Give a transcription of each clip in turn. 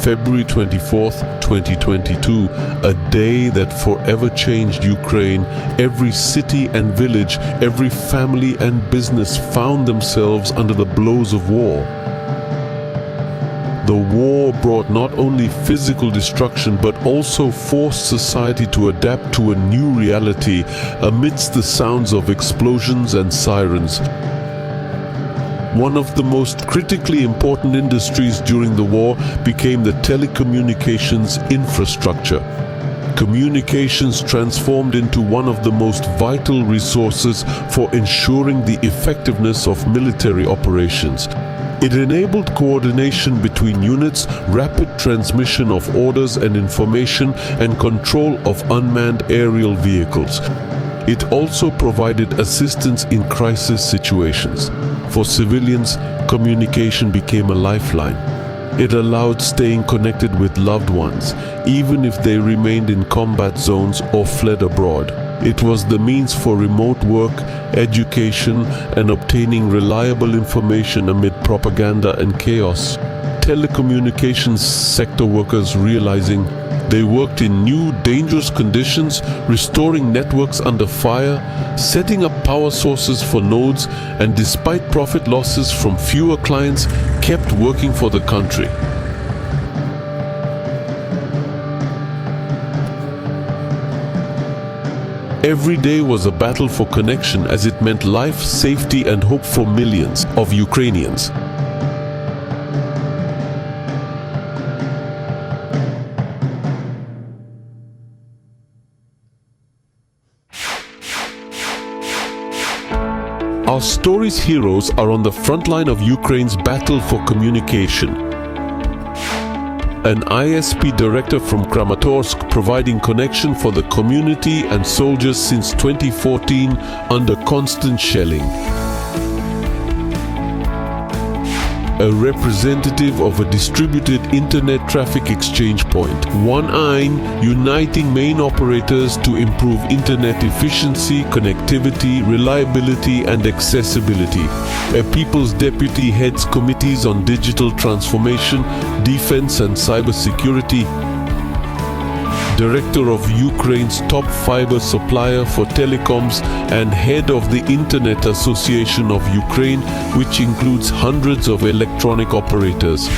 February 24th, 2022, a day that forever changed Ukraine. Every city and village, every family and business found themselves under the blows of war. The war brought not only physical destruction but also forced society to adapt to a new reality amidst the sounds of explosions and sirens. One of the most critically important industries during the war became the telecommunications infrastructure. Communications transformed into one of the most vital resources for ensuring the effectiveness of military operations. It enabled coordination between units, rapid transmission of orders and information, and control of unmanned aerial vehicles. It also provided assistance in crisis situations. For civilians, communication became a lifeline. It allowed staying connected with loved ones, even if they remained in combat zones or fled abroad. It was the means for remote work, education, and obtaining reliable information amid propaganda and chaos. Telecommunications sector workers realizing they worked in new, dangerous conditions, restoring networks under fire, setting up power sources for nodes, and despite profit losses from fewer clients, kept working for the country. Every day was a battle for connection as it meant life, safety, and hope for millions of Ukrainians. Our story's heroes are on the front line of Ukraine's battle for communication. An ISP director from Kramatorsk providing connection for the community and soldiers since 2014 under constant shelling. A representative of a distributed internet traffic exchange point, One uniting main operators to improve internet efficiency, connectivity, reliability, and accessibility. A People's Deputy heads committees on digital transformation, defense, and cybersecurity. Director of Ukraine's top fiber supplier for telecoms and head of the Internet Association of Ukraine, which includes hundreds of electronic operators.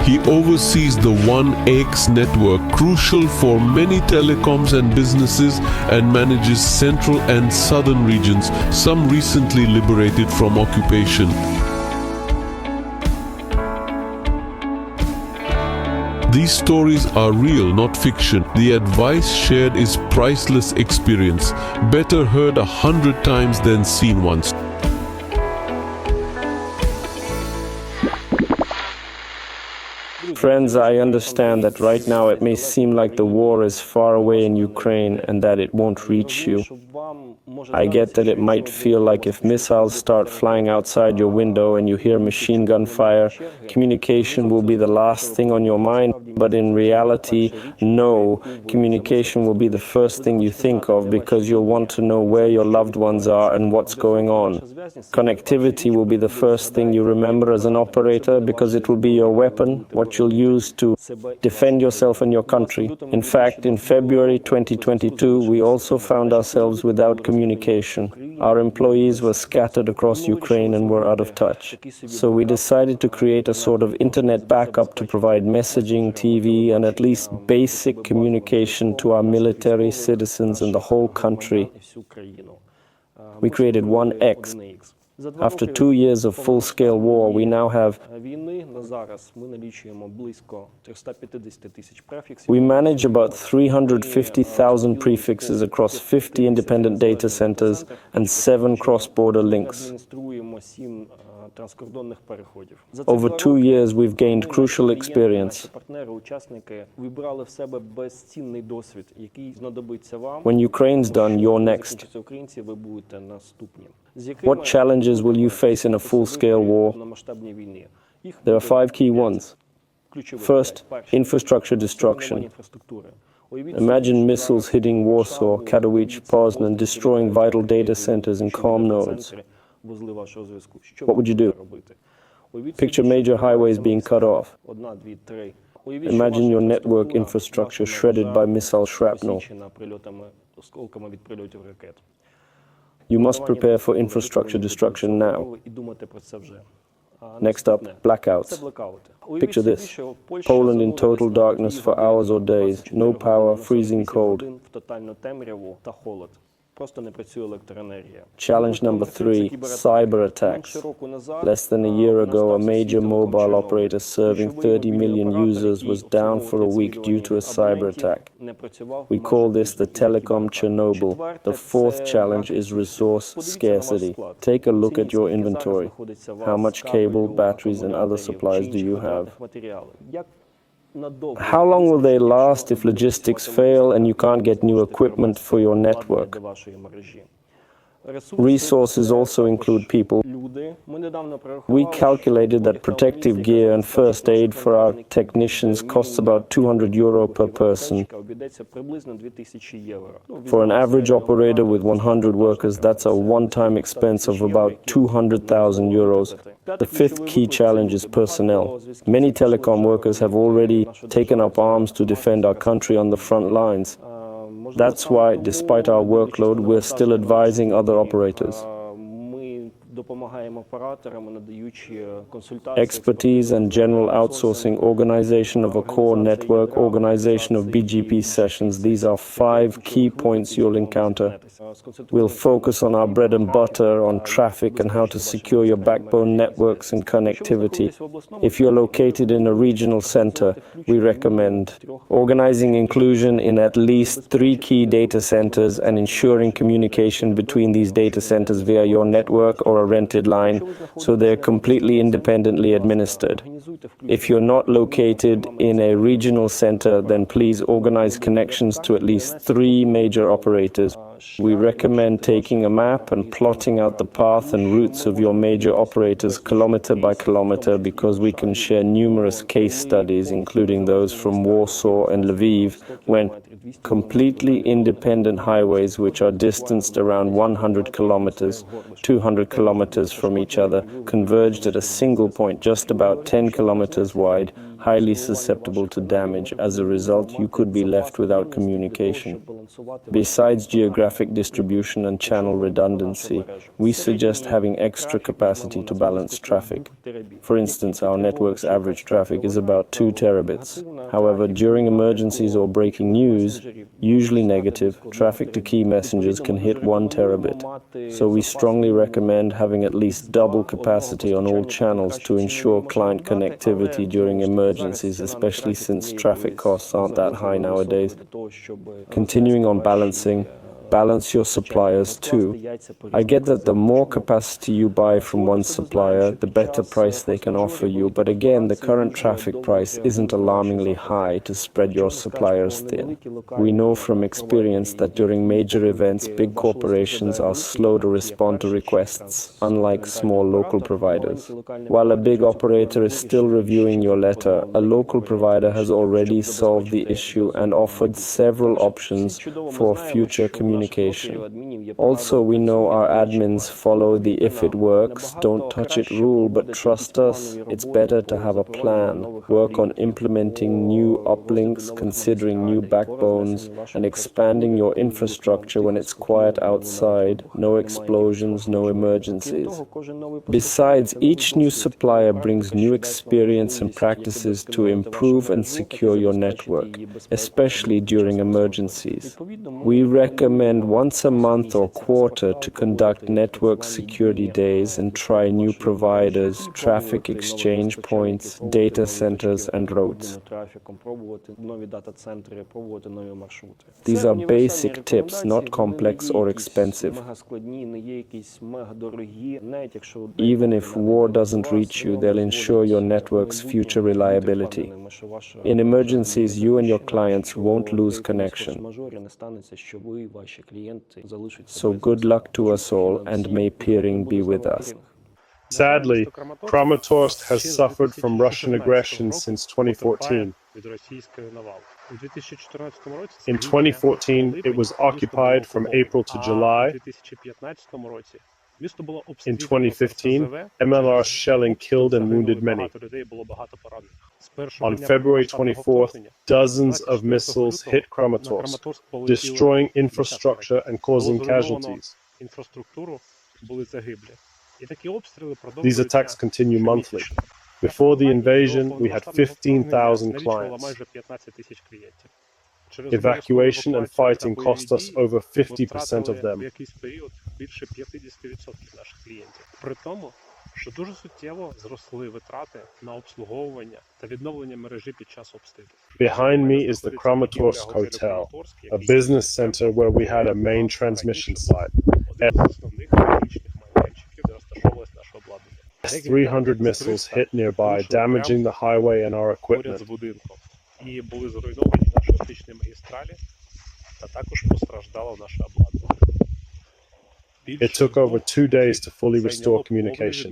He oversees the 1X network, crucial for many telecoms and businesses, and manages central and southern regions, some recently liberated from occupation. These stories are real, not fiction. The advice shared is priceless experience, better heard 100 times than seen once. Friends, I understand that right now it may seem like the war is far away in Ukraine and that it won't reach you. I get that it might feel like if missiles start flying outside your window and you hear machine gun fire, communication will be the last thing on your mind. But in reality, no, communication will be the first thing you think of because you'll want to know where your loved ones are and what's going on. Connectivity will be the first thing you remember as an operator because it will be your weapon, what you'll use to defend yourself and your country. In fact, in February 2022, we also found ourselves without communication. Our employees were scattered across Ukraine and were out of touch. So we decided to create a sort of internet backup to provide messaging, TV, and at least basic communication to our military, citizens, and the whole country. We created 1X. After 2 years of full-scale war, we now have... We manage about 350,000 prefixes across 50 independent data centers and 7 cross-border links. Over 2 years, we've gained crucial experience. When Ukraine's done, you're next. What challenges will you face in a full-scale war? There are 5 key ones. First, infrastructure destruction. Imagine missiles hitting Warsaw, Katowice, Poznan, destroying vital data centers and comm nodes. What would you do? Picture major highways being cut off. Imagine your network infrastructure shredded by missile shrapnel. You must prepare for infrastructure destruction now. Next up, blackouts. Picture this. Poland in total darkness for hours or days, no power, freezing cold. Challenge number 3, cyber attacks. Less than a year ago, a major mobile operator serving 30 million users was down for a week due to a cyber attack. We call this the telecom Chernobyl. The 4th challenge is resource scarcity. Take a look at your inventory. How much cable, batteries, and other supplies do you have? How long will they last if logistics fail and you can't get new equipment for your network? Resources also include people. We calculated that protective gear and first aid for our technicians costs about €200 per person. For an average operator with 100 workers, that's a one-time expense of about €200,000. The 5th key challenge is personnel. Many telecom workers have already taken up arms to defend our country on the front lines. That's why, despite our workload, we're still advising other operators. Expertise and general outsourcing, organization of a core network, organization of BGP sessions. These are 5 key points you'll encounter. We'll focus on our bread and butter, on traffic and how to secure your backbone networks and connectivity. If you're located in a regional center, we recommend organizing inclusion in at least 3 key data centers and ensuring communication between these data centers via your network or a rented line, so they're completely independently administered. If you're not located in a regional center, then please organize connections to at least 3 major operators. We recommend taking a map and plotting out the path and routes of your major operators kilometer by kilometer, because we can share numerous case studies, including those from Warsaw and Lviv, when completely independent highways which are distanced around 100 kilometers, 200 kilometers from each other, converged at a single point just about 10 kilometers wide, highly susceptible to damage. As a result, you could be left without communication. Besides geographic distribution and channel redundancy, we suggest having extra capacity to balance traffic. For instance, our network's average traffic is about 2 terabits. However, during emergencies or breaking news, usually negative, traffic to key messengers can hit 1 terabit. So we strongly recommend having at least double capacity on all channels to ensure client connectivity during emergencies, especially since traffic costs aren't that high nowadays. Continuing on balancing, balance your suppliers too. I get that the more capacity you buy from one supplier, the better price they can offer you, but again, the current traffic price isn't alarmingly high to spread your suppliers thin. We know from experience that during major events, big corporations are slow to respond to requests, unlike small local providers. While a big operator is still reviewing your letter, a local provider has already solved the issue and offered several options for future communication. Also, we know our admins follow the "if it works, don't touch it" rule, but trust us, it's better to have a plan. Work on implementing new uplinks, considering new backbones, and expanding your infrastructure when it's quiet outside, no explosions, no emergencies. Besides, each new supplier brings new experience and practices to improve and secure your network, especially during emergencies. We recommend once a month or quarter to conduct network security days and try new providers, traffic exchange points, data centers, and routes. These are basic tips, not complex or expensive. Even if war doesn't reach you, they'll ensure your network's future reliability. In emergencies, you and your clients won't lose connection. So good luck to us all, and may peering be with us. Sadly, Kramatorsk has suffered from Russian aggression since 2014. In 2014, it was occupied from April to July, In 2015, MLR shelling killed and wounded many. On February 24th, dozens of missiles hit Kramatorsk, destroying infrastructure and causing casualties. These attacks continue monthly. Before the invasion, we had 15,000 clients. Evacuation and fighting cost us over 50% of them. Що дуже суттєво зросли витрати на обслуговування та відновлення мережі під час обстрілів. Behind me is the Kramatorsk Hotel, a business center where we had a main transmission site. Один з основних технічних майданчиків, де розташовувалось наше обладнання. 300 missiles hit nearby, damaging the highway and our Поряд equipment. з будинком. І були зруйновані наші стичні магістралі, та також постраждало наше обладнання. It took over 2 days to fully restore communication.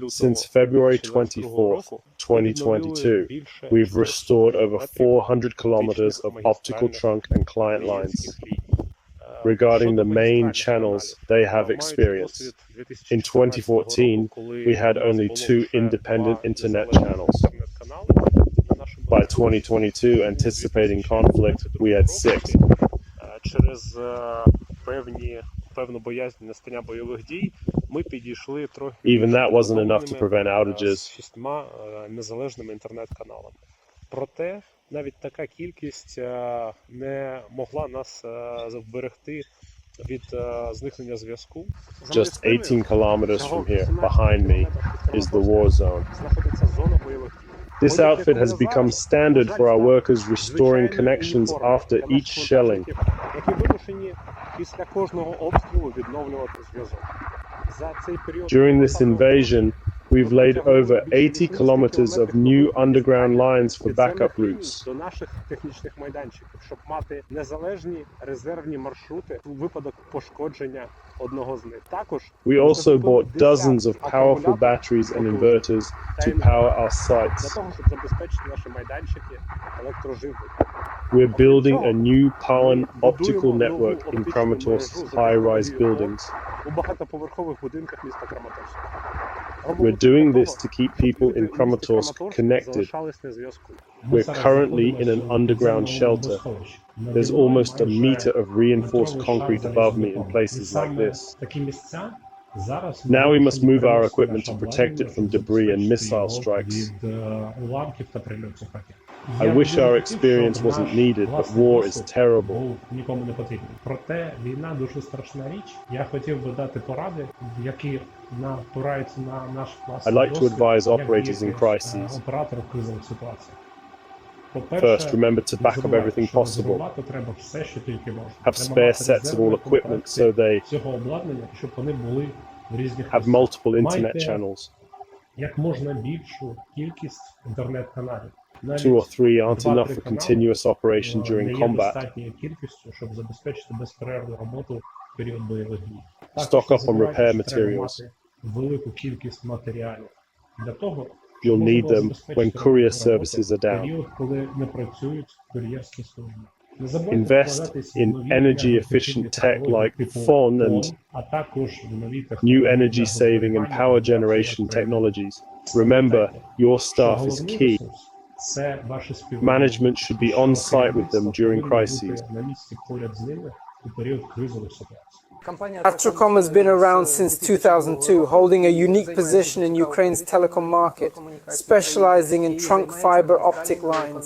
Since February 24th, 2022, we've restored over 400 kilometers of optical trunk and client lines. Regarding the main channels they have experienced, in 2014, we had only 2 independent internet channels. By 2022, anticipating conflict, we had 6. Через певну боязнь настання бойових дій ми підійшли трохи Even that wasn't enough to prevent outages. з 6 незалежними інтернет-каналами. Проте навіть така кількість не могла нас вберегти від зникнення зв'язку. Just 18 kilometers from here, behind me, is the war zone. Знаходиться зона бойових дій. This outfit has become standard for our workers restoring connections after each shelling. Які вимушені після кожного обстрілу відновлювати зв'язок. За цей період During this invasion, we've laid over 80 kilometers of new underground lines for backup routes. до наших технічних майданчиків, щоб мати незалежні резервні маршрути у випадок пошкодження одного з них. Також We also bought dozens of powerful batteries and inverters to power our для sites. того, щоб забезпечити наші майданчики електроживлення. We're building a new PAWN optical network in Kramatorsk's high-rise buildings. У багатоповерхових будинках міста Краматорська. We're doing this to keep people in Kramatorsk connected. We're currently in an underground shelter. There's almost a meter of reinforced concrete above me in places like this. Now we must move our equipment to protect it from debris and missile strikes. I wish our experience wasn't needed, but war is terrible. Нікому не потрібно. Проте війна дуже страшна річ. Я хотів би дати поради, які опираються на наш власний I'd like to досвід, advise як operators in діяти, crises. операторів в кризових ситуаціях. First, remember to back up everything possible. Резервувати треба все, що тільки можна. Have Треба spare мати sets of резервні all equipment комплекти so they цього обладнання, щоб вони були в різних have місцях. multiple internet Майте channels. як можна більшу кількість інтернет-каналів. 2 or 3 aren't enough for continuous operation не during є combat. достатньою кількістю, щоб забезпечити безперервну роботу в період бойових дій. Stock up on repair що треба materials. мати велику кількість матеріалів для того, You'll щоб need можна them забезпечити when courier роботу services are в down. період, коли не працюють кур'єрські служби. Не забудьте Invest вкладатись in в нові energy-efficient tech технології like типу PHON and PHON, а також в нові new технології energy-saving and для power генерації generation електроенергії. technologies. Remember, your Що staff is головний key. ресурс – це ваші співробітники. Management should be on site with them during crises. На місці поряд з ними у період кризових ситуацій. Astrocom has been around since 2002, holding a unique position in Ukraine's telecom market, specializing in trunk fiber optic lines.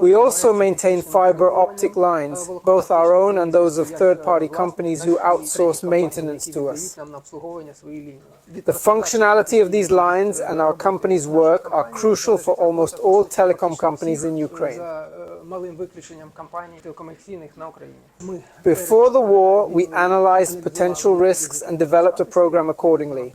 We also maintain fiber optic lines, both our own and those of third-party companies who outsource maintenance to us. The functionality of these lines and our company's work are crucial for almost all telecom companies in Ukraine. Before the war, we analyzed potential risks and developed a program accordingly.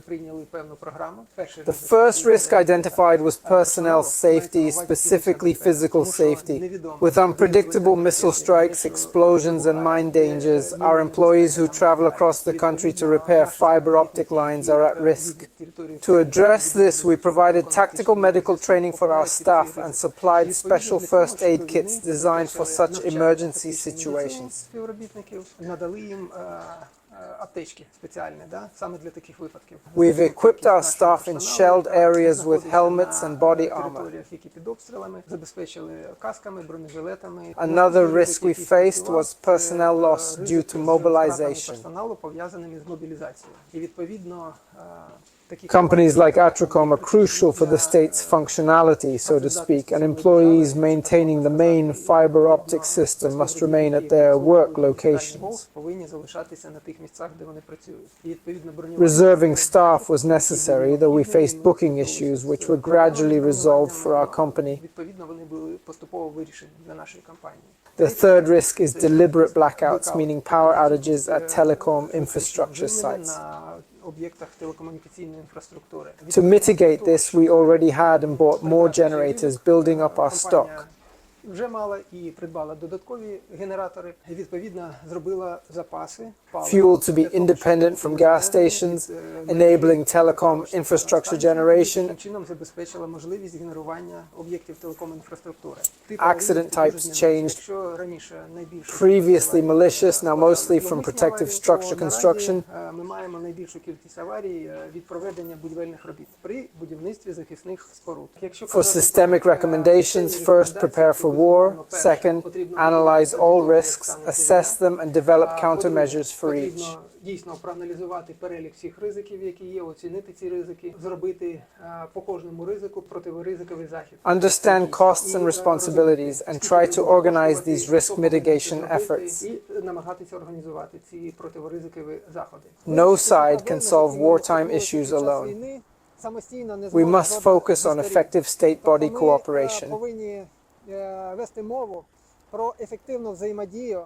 The first risk identified was personnel safety, specifically physical safety. With unpredictable missile strikes, explosions, and mine dangers, our employees who travel across the country to repair fiber optic lines are at risk. To address this, we provided tactical medical training for our staff and supplied special first aid kits designed for such emergency situations. We've equipped our staff in shelled areas with helmets and body armor. Another risk we faced was personnel loss due to mobilization. Companies like Atracom are crucial for the state's functionality, so to speak, and employees maintaining the main fiber optic system must remain at their work locations. Reserving staff was necessary, though we faced booking issues which were gradually resolved for our company. The third risk is deliberate blackouts, meaning power outages at telecom infrastructure sites. To mitigate this, we already had and bought more generators, building up our stock. Вже мала і придбала додаткові генератори, відповідно зробила запаси. Fuel to be independent from gas stations, enabling telecom infrastructure generation. Таким чином забезпечила можливість генерування об'єктів телеком-інфраструктури. Accident types changed. Previously malicious, now mostly from protective structure construction. Ми маємо найбільшу кількість аварій від проведення будівельних робіт при будівництві захисних споруд. For systemic recommendations, first prepare for war. Second, analyze all risks, assess them and develop countermeasures for each. Дійсно проаналізувати перелік всіх ризиків, які є, оцінити ці ризики, зробити по кожному ризику протиризиковий захід. Understand costs and responsibilities and try to organize these risk mitigation efforts. І намагатися організувати ці протиризикові заходи. No side can solve wartime issues alone. We must focus on effective state-body cooperation. Повинні вести мову про ефективну взаємодію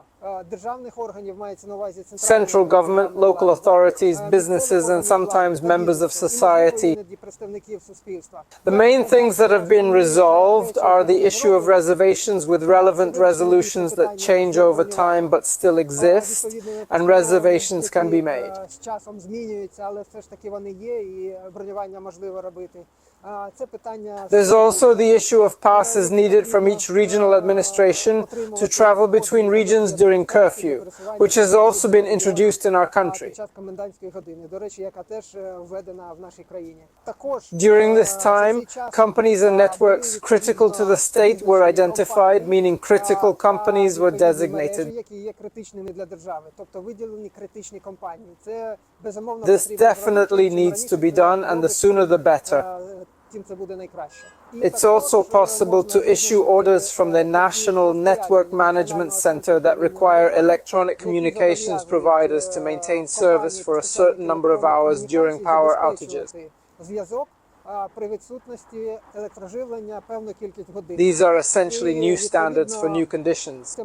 державних органів, мається на увазі Central government, local authorities, businesses and sometimes members of society. The main things that have been resolved are the issue of reservations with relevant resolutions that change over time but still exist, and reservations can be made. З часом змінюються, але все ж таки вони є і бронювання можливо робити. There's also the issue of passes needed from each regional administration to travel between regions during curfew, which has also been introduced in our country. During this time, companies and networks critical to the state were identified, meaning critical companies were designated. This definitely needs to be done, and the sooner the better. It's also possible to issue orders from the National Network Management Center that require electronic communications providers to maintain service for a certain number of hours during power outages. These are essentially new standards for new conditions.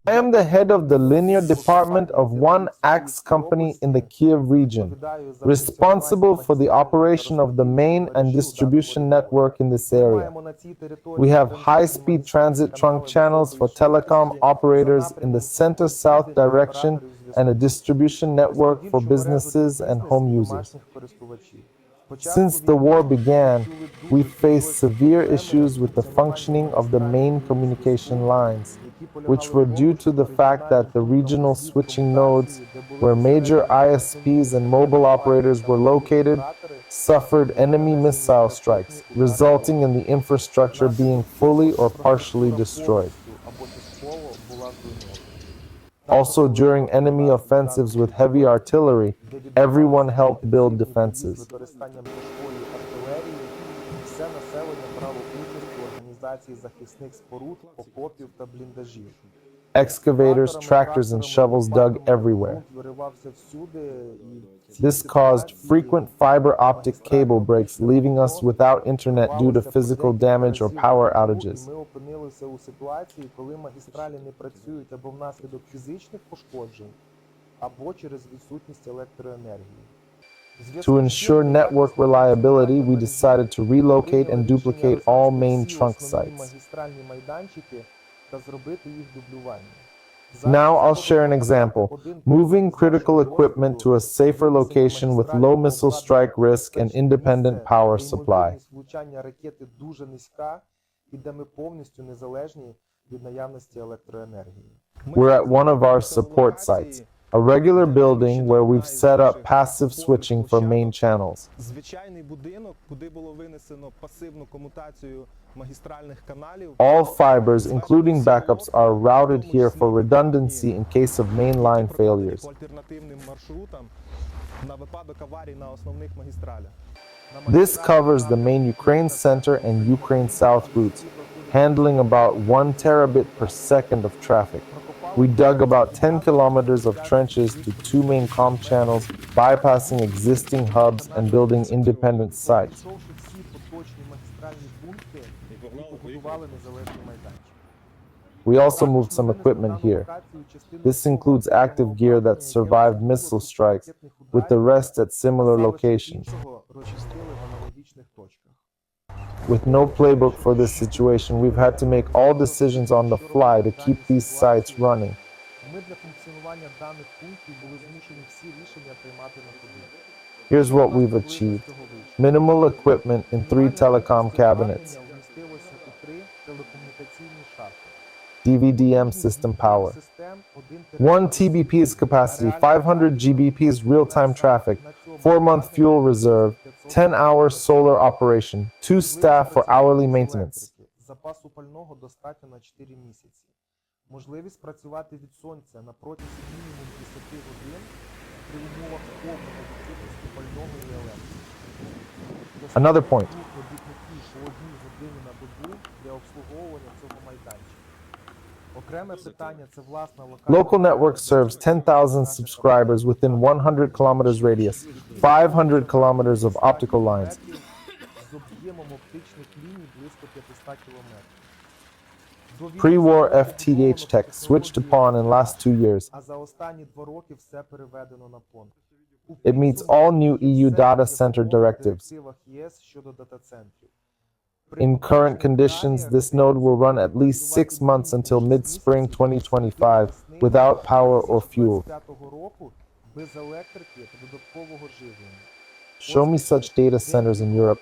I am the head of the linear department of one Axe company in the Kiev region, responsible for the operation of the main and distribution network in this area. We have high-speed transit trunk channels for telecom operators in the center-south direction and a distribution network for businesses and home users. Since the war began, we faced severe issues with the functioning of the main communication lines, which were due to the fact that the regional switching nodes, where major ISPs and mobile operators were located, suffered enemy missile strikes, resulting in the infrastructure being fully or partially destroyed. Also, during enemy offensives with heavy artillery, everyone helped build defenses. Excavators, tractors, and shovels dug everywhere. This caused frequent fiber optic cable breaks, leaving us without internet due to physical damage or power outages. To ensure network reliability, we decided to relocate and duplicate all main trunk sites. Now I'll share an example. Moving critical equipment to a safer location with low missile strike risk and independent power supply. і де ми повністю незалежні від наявності електроенергії. We're at one of our support sites, a regular building where we've set up passive switching for main channels. Звичайний будинок, куди було винесено пасивну комутацію магістральних каналів. All fibers, including backups, are routed here for redundancy in case of mainline failures. По альтернативним маршрутам на випадок аварій на основних магістралях. This covers the main Ukraine center and Ukraine south routes, handling about 1 terabit per second of traffic. We dug about 10 kilometers of trenches to 2 main comm channels, bypassing existing hubs and building independent sites. We also moved some equipment here. This includes active gear that survived missile strikes, with the rest at similar locations. With no playbook for this situation, we've had to make all decisions on the fly to keep these sites running. Here's what we've achieved. Minimal equipment in 3 telecom cabinets. DVDM system power. 1 TBP's capacity, 500 GBP's real-time traffic, 4-month fuel reserve, 10-hour solar operation, 2 staff for hourly maintenance. Запасу пального достатньо на 4 місяці. Можливість працювати від сонця на протязі мінімум 10 годин при умовах повної відсутності пального і електрики. Another point. Робітників по 1 годині на добу для обслуговування цього майданчика. Окреме питання – це власна локальна... Local network serves 10,000 subscribers within 100 kilometers radius, 500 kilometers of optical lines. З об'ємом оптичних ліній близько 500 кілометрів. Pre-war FTTH tech switched to PON in last 2 years. А за останні 2 роки все переведено на PON. It meets all new EU data center directives. In current conditions, this node will run at least 6 months until mid-spring 2025 without power or fuel. Show me such data centers in Europe.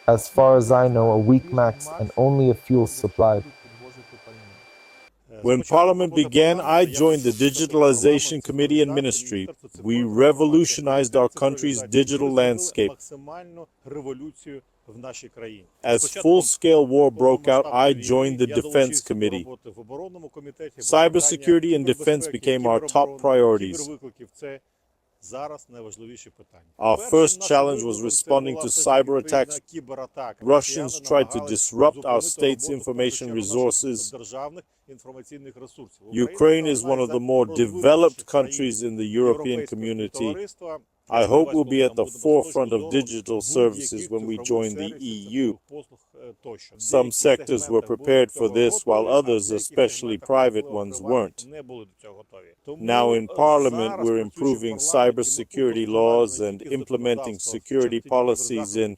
As far as I know, a week max and only a fuel supplied. When Parliament began, I joined the Digitalization Committee and Ministry. We revolutionized our country's digital landscape. As full-scale war broke out, I joined the Defense Committee. Cybersecurity and defense became our top priorities. Our first challenge was responding to cyber attacks. Russians tried to disrupt our state's information resources. Ukraine is one of the more developed countries in the European community. I hope we'll be at the forefront of digital services when we join the EU. Some sectors were prepared for this, while others, especially private ones, weren't. Now in Parliament, we're improving cybersecurity laws and implementing security policies in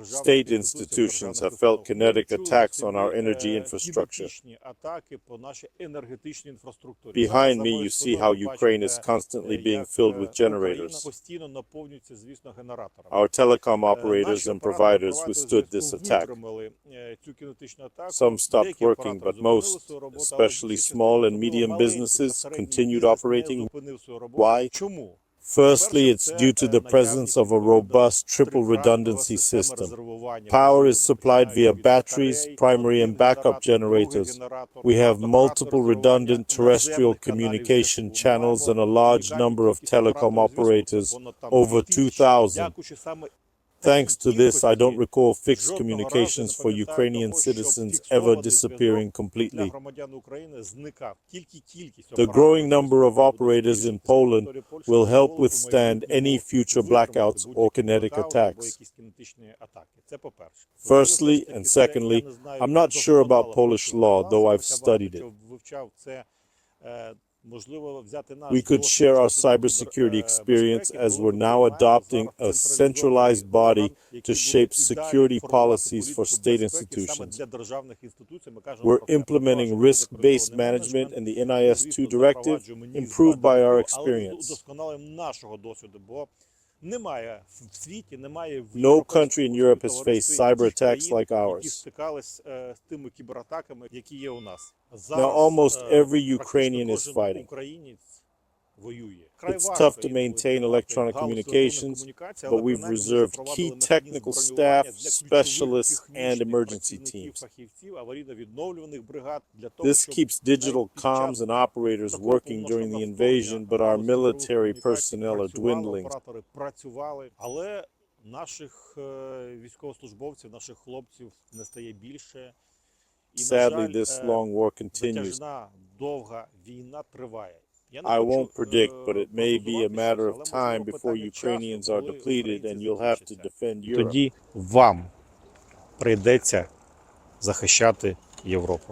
state institutions have felt kinetic attacks on our energy infrastructure. Behind me, you see how Ukraine is constantly being filled with generators. Our telecom operators and providers withstood this attack. Some stopped working, but most, especially small and medium businesses, continued operating. Why? Firstly, it's due to the presence of a robust triple redundancy system. Power is supplied via batteries, primary and backup generators. We have multiple redundant terrestrial communication channels and a large number of telecom operators, over 2,000. Thanks to this, I don't recall fixed communications for Ukrainian citizens ever disappearing completely. The growing number of operators in Poland will help withstand any future blackouts or kinetic attacks. Firstly, and secondly, I'm not sure about Polish law, though I've studied it. We could share our cybersecurity experience as we're now adopting a centralized body to shape security policies for state institutions. We're implementing risk-based management and the NIS2 directive, improved by our experience. No country in Europe has faced cyber attacks like ours. Now almost every Ukrainian is fighting. It's tough to maintain electronic communications, but we've reserved key technical staff, specialists, and emergency teams. This keeps digital comms and operators working during the invasion, but our military personnel are dwindling. Sadly, this long war continues. I won't predict, but it may be a matter of time before Ukrainians are depleted and you'll have to defend Europe. Тоді вам прийдеться захищати Європу.